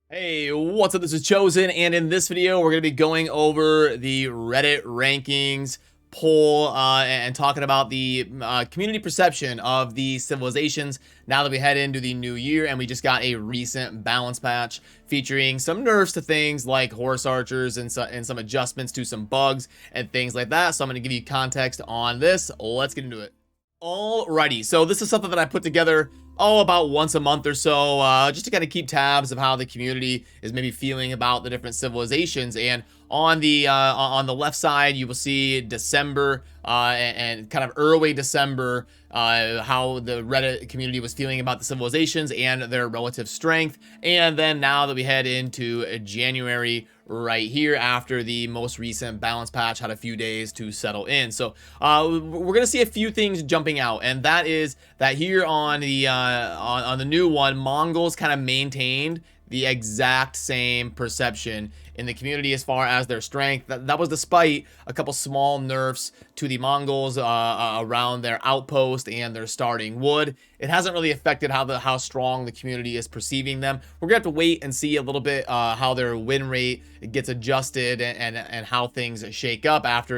Hey, what's up? This is Chosen, and in this video, we're going to be going over the Reddit rankings poll and talking about the community perception of the civilizations now that we head into the new year, and we just got a recent balance patch featuring some nerfs to things like horse archers and some adjustments to some bugs and things like that. So I'm going to give you context on this. Let's get into it. Alrighty, so this is something that I put together about once a month or so, just to kind of keep tabs of how the community is maybe feeling about the different civilizations. And on the left side, you will see December and kind of early December, how the Reddit community was feeling about the civilizations and their relative strength. And then now that we head into January, right here after the most recent balance patch had a few days to settle in. So we're gonna see a few things jumping out, and that is that here on the new one, Mongols kind of maintained the exact same perception in the community as far as their strength. That was despite a couple small nerfs to the Mongols around their outpost and their starting wood. It hasn't really affected how strong the community is perceiving them. We're gonna have to wait and see a little bit how their win rate gets adjusted and how things shake up after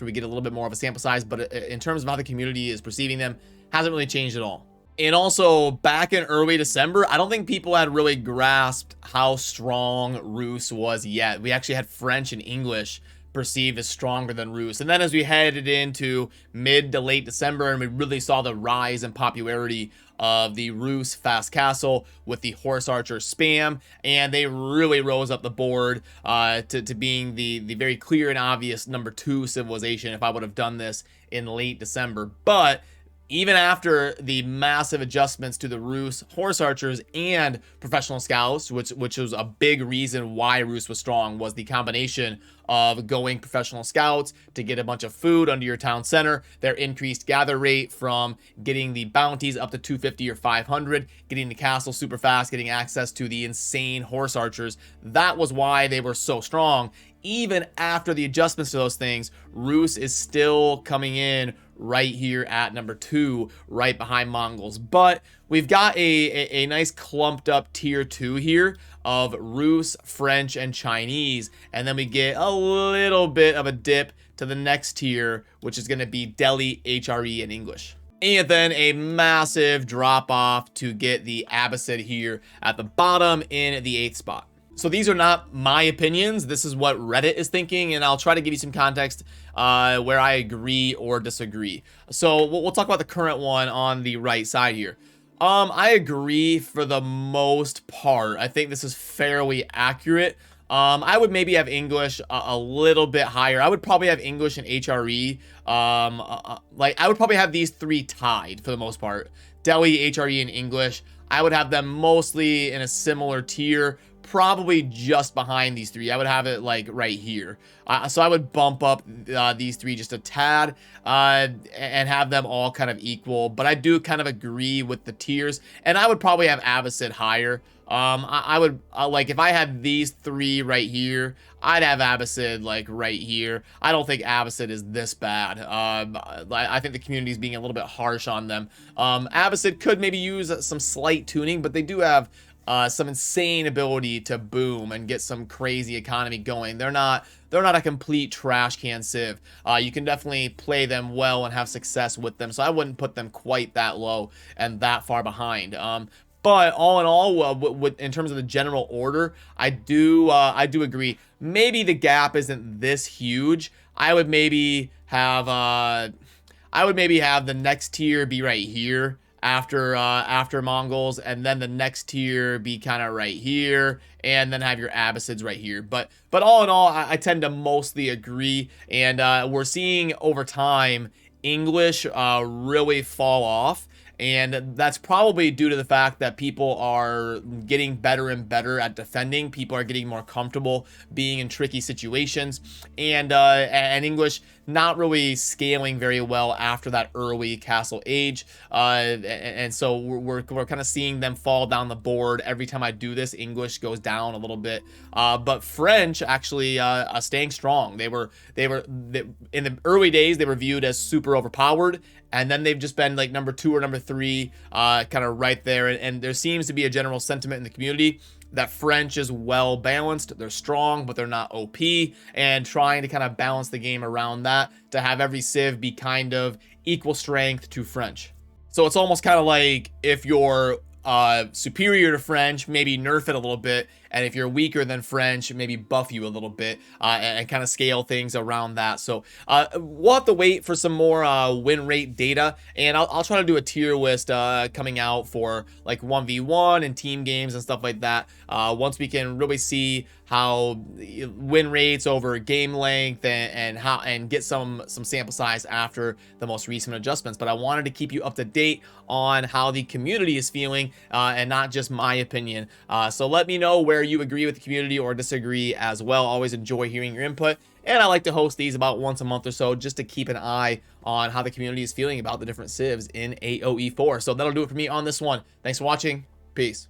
we get a little bit more of a sample size. But in terms of how the community is perceiving them, hasn't really changed at all. And also, back in early December, I don't think people had really grasped how strong Rus was yet. We actually had French and English perceived as stronger than Rus. And then as we headed into mid to late December, and we really saw the rise in popularity of the Rus fast castle with the horse archer spam, and they really rose up the board to being the very clear and obvious #2 civilization if I would have done this in late December. But even after the massive adjustments to the Rus horse archers and professional scouts, which was a big reason why Rus was strong, was the combination of going professional scouts to get a bunch of food under your town center, their increased gather rate from getting the bounties up to 250 or 500, getting the castle super fast, getting access to the insane horse archers. That was why they were so strong. Even after the adjustments to those things, Rus is still coming in right here at #2, right behind Mongols. But we've got a nice clumped up tier 2 here of Rus, French, and Chinese. And then we get a little bit of a dip to the next tier, which is going to be Delhi, HRE, and English. And then a massive drop off to get the Abbasid here at the bottom in the 8th spot. So these are not my opinions. This is what Reddit is thinking, and I'll try to give you some context where I agree or disagree. So we'll talk about the current one on the right side here. I agree for the most part. I think this is fairly accurate. I would maybe have English a little bit higher. I would probably have English and HRE. Like I would probably have these three tied for the most part. Delhi, HRE, and English. I would have them mostly in a similar tier, probably just behind these three. I would have it like right here. So I would bump up these three just a tad and have them all kind of equal. But I do kind of agree with the tiers, and I would probably have Abbasid higher. I would like if I had these three right here, I'd have Abbasid like right here. I don't think Abbasid is this bad. I think the community is being a little bit harsh on them. Abbasid could maybe use some slight tuning, but they do have some insane ability to boom and get some crazy economy going. They're not a complete trash can civ. You can definitely play them well and have success with them. So I wouldn't put them quite that low and that far behind. But all in all, in terms of the general order, I do agree. Maybe the gap isn't this huge. I would maybe have the next tier be right here after Mongols, and then the next tier be kind of right here, and then have your Abbasids right here. But all in all, I tend to mostly agree, and we're seeing over time English really fall off. And that's probably due to the fact that people are getting better and better at defending. People are getting more comfortable being in tricky situations, and English not really scaling very well after that early castle age. And so we're kind of seeing them fall down the board every time I do this. English goes down a little bit, but French actually staying strong. They were in the early days they were viewed as super overpowered, and then they've just been like #2 or #3, kind of right there. And there seems to be a general sentiment in the community that French is well balanced. They're strong, but they're not OP, and trying to kind of balance the game around that to have every Civ be kind of equal strength to French. So it's almost kind of like if you're superior to French, maybe nerf it a little bit, and if you're weaker than French, maybe buff you a little bit, and kind of scale things around that. So we'll have to wait for some more win rate data, and I'll try to do a tier list coming out for like 1v1 and team games and stuff like that, once we can really see how win rates over game length and get some sample size after the most recent adjustments. But I wanted to keep you up to date on how the community is feeling, and not just my opinion. So let me know where you agree with the community or disagree as well. Always enjoy hearing your input, and I like to host these about once a month or so just to keep an eye on how the community is feeling about the different civs in AoE4. So that'll do it for me on this one. Thanks for watching. Peace.